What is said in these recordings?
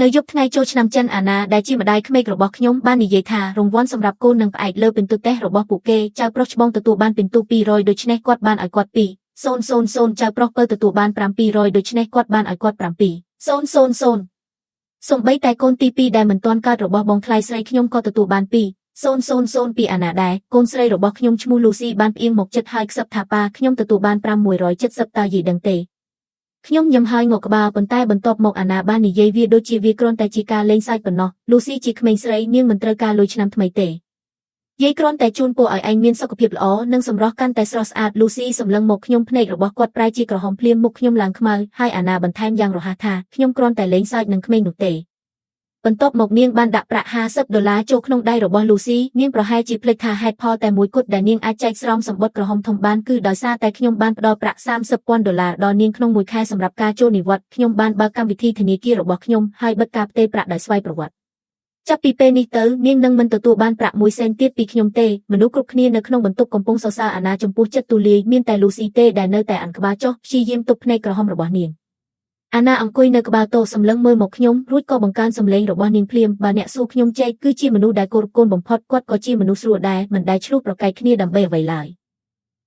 នៅយប់ថ្ងៃចូលឆ្នាំចិនអាណាដែលជាម្ដាយក្មេករបស់ខ្ញុំបាននិយាយថារង្វាន់សម្រាប់កូននឹងផ្អែកលើពិន្ទុតេស្តរបស់ពួកគេចៅប្រុសច្បងទទួលបានពិន្ទុ200ដូច្នេះគាត់បានឲ្យគាត់200ចៅប្រុសពៅទទួលបាន700ដូច្នេះគាត់បានឲ្យគាត់700សូម្បីតែកូនទី2ដែលមិនទាន់កើតរបស់បងថ្លៃស្រីខ្ញុំក៏ទទួលបាន200ពីអាណាដែរកូនស្រីរបស់ខ្ញុំឈ្មោះលូស៊ីបានផ្អៀងមកចិត្តហើយខ្សឹបថាប៉ាខ្ញុំទទួលបាន670តើយីដឹងទេខ្ញុំញឹមហើយងក់ក្បាលប៉ុន្តែបន្ទាប់មកអាណាបាននិយាយវាដូចជាវាគ្រាន់តែជាការលេងសើចប៉ុណ្ណោះលូស៊ីជាក្មេងស្រីនាងមិនត្រូវការលុយឆ្នាំថ្មីទេយាយគ្រាន់តែជូនពរឲ្យឯងមានសុខភាពល្អនិងសម្រស់កាន់តែស្រស់ស្អាតលូស៊ីសម្លឹងមកខ្ញុំភ្នែករបស់គាត់ប្រែជាក្រហមភ្លាមមុខខ្ញុំឡើងខ្មៅហើយអាណាបន្ថែមយ៉ាងរហ័សថាខ្ញុំគ្រាន់តែលេងសើចនឹងក្មេងនោះទេបន្ទាប់មកនាងបានដាក់ប្រាក់$50ចូលក្នុងដៃរបស់លូស៊ីនាងប្រហែលជាភ្លេចថាហេតុផលតែមួយគត់ដែលនាងអាចចែកស្រោមសម្បត្តិក្រហមធំបានគឺដោយសារតែខ្ញុំបានផ្ដល់ប្រាក់$30,000ដល់នាងក្នុងមួយខែសម្រាប់ការចូលនិវត្តន៍ខ្ញុំបានបើកកម្មវិធីធនាគាររបស់ខ្ញុំហើយបិទការផ្ទេរប្រាក់ដោយស្វ័យប្រវត្តិចាប់ពីពេលនេះទៅនាងនឹងមិនទទួលបានប្រាក់1សេនទៀតពីខ្ញុំទេមនុស្សគ្រប់គ្នានៅក្នុងបន្ទប់កំពុងសរសើរអាណាចំពោះចិត្តទូលាយមានតែលូស៊ីទេដែលនៅតែអានក្បាលចុះព្យាយាមទប់ភ្នែកក្រហមរបស់នាងអាណាអង្គុយនៅក្បាលតូសម្លឹងមើលមកខ្ញុំរួចក៏បង្កើនសំឡេងរបស់នាងភ្លាមបើអ្នកសួរខ្ញុំចេកគឺជាមនុស្សដែលគោរពកូនបំផុតគាត់ក៏ជាមនុស្សស្រួលដែរមិនដែលឆ្លោះប្រកែកគ្នាដើម្បីអ្វីឡើយ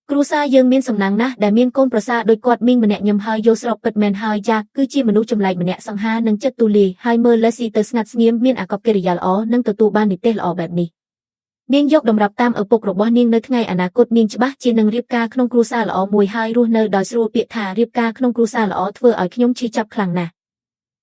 គ្រួសារយើងមានសំណាងណាស់ដែលមានកូនប្រសារដូចគាត់មីងម្នាក់ញឹមហើយយកស្របពិតមែនហើយចាគឺជាមនុស្សចម្លែកម្នាក់សង្ហានិងចិត្តទូលាយហើយមើលលេស៊ីទៅស្ងាត់ស្ងៀមមានអាកប្បកិរិយាល្អនិងទទួលបាននិទេសល្អបែបនេះនាងយកតម្រាប់តាមឪពុករបស់នាងនៅថ្ងៃអនាគតនាងច្បាស់ជានឹងរៀបការក្នុងគ្រួសារល្អមួយហើយរស់នៅដោយស្រួលពាក្យថារៀបការក្នុងគ្រួសារល្អធ្វើឲ្យខ្ញុំឈឺចាប់ខ្លាំងណាស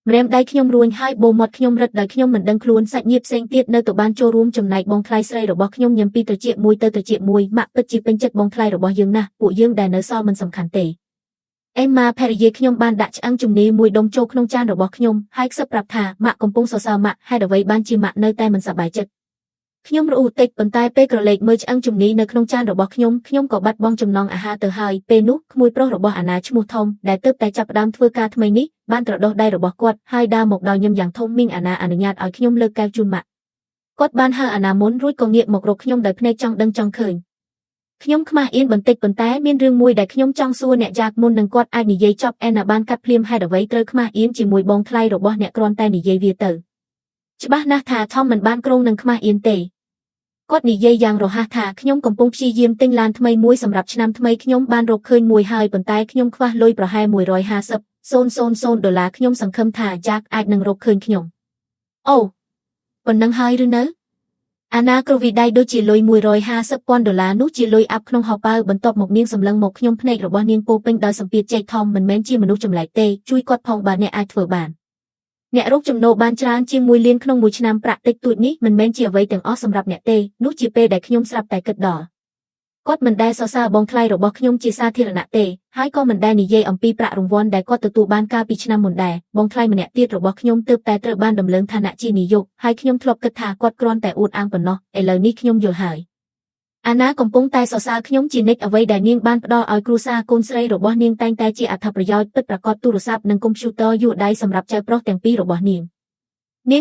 ់ម្រាមដៃខ្ញុំរួញហើយបូមាត់ខ្ញុំរឹតដោយខ្ញុំមិនដឹងខ្លួនសាច់ញាតិផ្សេងទៀតនៅទៅបានចូលរួមចំណែកបងថ្លៃស្រីរបស់ខ្ញុំញ៉ាំពីត្រចៀកមួយទៅត្រចៀកមួយម៉ាក់ពិតជាពេញចិត្តបងថ្លៃរបស់យើងណាស់ពួកយើងដែលនៅសល់មិនសំខាន់ទេអេម៉ាភរិយាខ្ញុំបានដាក់ឆ្អឹងជំនីមួយដុំចូលក្នុងចានរបស់ខ្ញុំហើយខ្សឹបប្រាប់ថាម៉ាក់កំពុងសរសើរម៉ាក់ហេតុអ្វីបានជាម៉ាក់នៅតែមិនសប្បាយចិត្តខ្ញុំរអ៊ូតិចប៉ុន្តែពេលក្រឡេកមើលឆ្អឹងជំនីនៅក្នុងចានរបស់ខ្ញុំក៏បាត់បង់ចំណង់អាហារទៅហើយពេលនោះក្មួយប្រុសរបស់អាណាឈ្មោះថុំដែលទើបតែចាប់ផ្ដើមធ្វើការថ្មីនេះបានត្រដុសដៃរបស់គាត់ហើយដើរមកដល់ញឹមយ៉ាងធំមីងអាណាអនុញ្ញាតឲ្យខ្ញុំលើកកែវជូនម៉ាក់គាត់បានហៅអាណាមុនរួចក៏ងាកមករកខ្ញុំដោយភ្នែកចង់ដឹងចង់ឃើញខ្ញុំខ្មាស់អៀនបន្តិចប៉ុន្តែមានរឿងមួយដែលខ្ញុំចង់សួរអ្នកយ៉ាកមុននឹងគាត់អាចនិយាយចប់អេណាបានកាត់ភ្លាមហេតុអ្វីត្រូវខ្មាស់អៀនជាមួយបងថ្លៃរបស់អ្នកគ្រាន់តែនិយាយវាទៅច្បាស់ណាស់ថាថុំមិនបានគ្រោងនឹងខ្មាស់អៀនទេគាត់និយាយយ៉ាងរហ័សថាខ្ញុំកំពុងព្យាយាមទិញឡានថ្មីមួយសម្រាប់ឆ្នាំថ្មីខ្ញុំបានរកឃើញមួយហើយប៉ុន្តែខ្ញុំខ្វះលុយប្រហែល$150,000ខ្ញុំសង្ឃឹមថាយ៉ាកអាចនឹងរកឃើញខ្ញុំអូប៉ុណ្ណឹងហើយឬនៅអាណាក្រវីដៃដូចជាលុយ$150,000នោះជាលុយអាប់ក្នុងហោប៉ៅបន្ទាប់មកនាងសម្លឹងមកខ្ញុំភ្នែករបស់នាងពោពេញដោយសម្ពាធចេកថមមិនមែនជាមនុស្សចម្លែកទេជួយគាត់ផងបើអ្នកអាចធ្វើបានអ្នករកចំណូលបានច្រើនជាង1លានក្នុងមួយឆ្នាំប្រាក់តិចតួចនេះមិនមែនជាអ្វីទាំងអស់សម្រាប់អ្នកទេនោះជាពេលដែលខ្ញុំស្រាប់តែគិតដល់គាត់មិនដែលសរសើរបងថ្លៃរបស់ខ្ញុំជាសាធារណៈទេហើយក៏មិនដែលនិយាយអំពីប្រាក់រង្វាន់ដែលគាត់ទទួលបានកាលពីឆ្នាំមុនដែរបងថ្លៃម្នាក់ទៀតរបស់ខ្ញុំទើបតែត្រូវបានដំឡើងឋានៈជានាយកហើយខ្ញុំធ្លាប់គិតថាគាត់គ្រាន់តែអួតអាងប៉ុណ្ណោះឥឡូវនេះខ្ញុំយល់ហើយអាណាកំពុងតែសរសើរខ្ញុំជានិច្ចអ្វីដែលនាងបានផ្ដល់ឲ្យគ្រួសារកូនស្រីរបស់នាងតែងតែជាអត្ថប្រយោជន៍ពិតប្រាកដទូរស័ព្ទនិងកុំព្យូទ័រយួរដៃសម្រាប់ចៅប្រុសទាំងពីររបស់នាង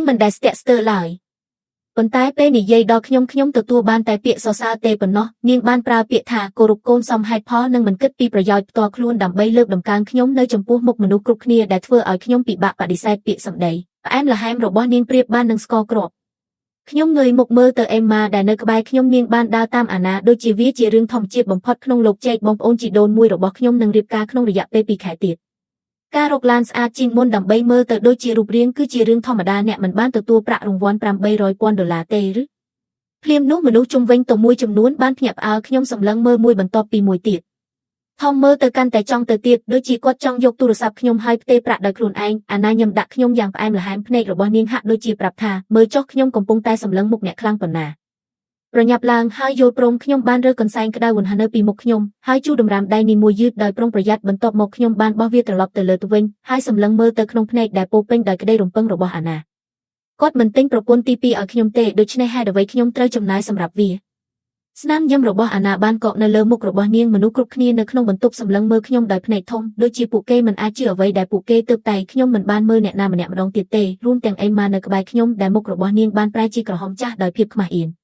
មិនដែលស្ទាក់ស្ទើរឡើយប៉ុន្តែពេលនិយាយដល់ខ្ញុំទទួលបានតែពាក្យសរសើរទេប៉ុណ្ណោះនាងបានប្រើពាក្យថាគោរពកូនសមហេតុផលនិងមិនគិតពីប្រយោជន៍ផ្ទាល់ខ្លួនដើម្បីលើកតម្កើងខ្ញុំនៅចំពោះមុខមនុស្សគ្រប់គ្នាដែលធ្វើឲ្យខ្ញុំពិបាកបដិសេធពាក្យសម្ដីផ្អែមល្ហែមរបស់នាងប្រៀបបាននឹងស្ករគ្រាប់ខ្ញុំងើយមុខមើលទៅអេម៉ាដែលនៅក្បែរខ្ញុំនាងបានដើរតាមអាណាដូចជាវាជារឿងធម្មជាតិបំផុតក្នុងលោកជែកបងប្អូនជីដូនមួយរបស់ខ្ញុំនឹងរៀបការក្នុងរយៈពេល2ខែទៀតការរកឡានស្អាតជាងមុនដើម្បីមើលទៅដូចជារូបរាងគឺជារឿងធម្មតាអ្នកមិនបានទទួលប្រាក់រង្វាន់$800,000ទេឬភ្លាមនោះមនុស្សជុំវិញទៅមួយចំនួនបានភ្ញាក់ផ្អើលខ្ញុំសម្លឹងមើលមួយបន្ទាប់ពីមួយទៀតថមមើលទៅកាន់តែចង់ទៅទៀតដូចជាគាត់ចង់យកទូរស័ព្ទខ្ញុំហើយផ្ទេរប្រាក់ដោយខ្លួនឯងអាណាញឹមដាក់ខ្ញុំយ៉ាងផ្អែមល្ហែមភ្នែករបស់នាងហាក់ដូចជាប្រាប់ថាមើលចុះខ្ញុំកំពុងតែសម្លឹងមុខអ្នកខ្លាំងប៉ុណ្ណាប្រញាប់ឡើងហើយយល់ព្រមខ្ញុំបានរើកន្សែងក្តៅវណ្ហនៅពីមុខខ្ញុំហើយជូរតម្រាមដៃនីមួយយឺតដោយប្រុងប្រយ័ត្នបន្ទាប់មកខ្ញុំបានបោះវាត្រឡប់ទៅលើទៅវិញហើយសម្លឹងមើលទៅក្នុងភ្នែកដែលពោពេញដោយក្តីរំពឹងរបស់អាណាគាត់មិនទិញប្រពន្ធទី2ឲ្យខ្ញុំទេដូច្នេះហេតុអ្វីខ្ញុំត្រូវចំណាយសម្រាប់វាស្នាមញឹមរបស់អាណាបានកកនៅលើមុខរបស់នាងមនុស្សគ្រប់គ្នានៅក្នុងបន្ទប់សម្លឹងមើលខ្ញុំដោយភ្នែកធំដូចជាពួកគេមិនអាចជឿអ្វីដែលពួកគេទើបតែខ្ញុំមិនបានមើលអ្នកណាម្នាក់ម្ដងទៀតទេរួមទាំងអេម៉ានៅក្បែរខ្ញុំដែលមុខរបស់នាងបានប្រែជាក្រហមចាស់ដោយភាពខ្មាស់អៀន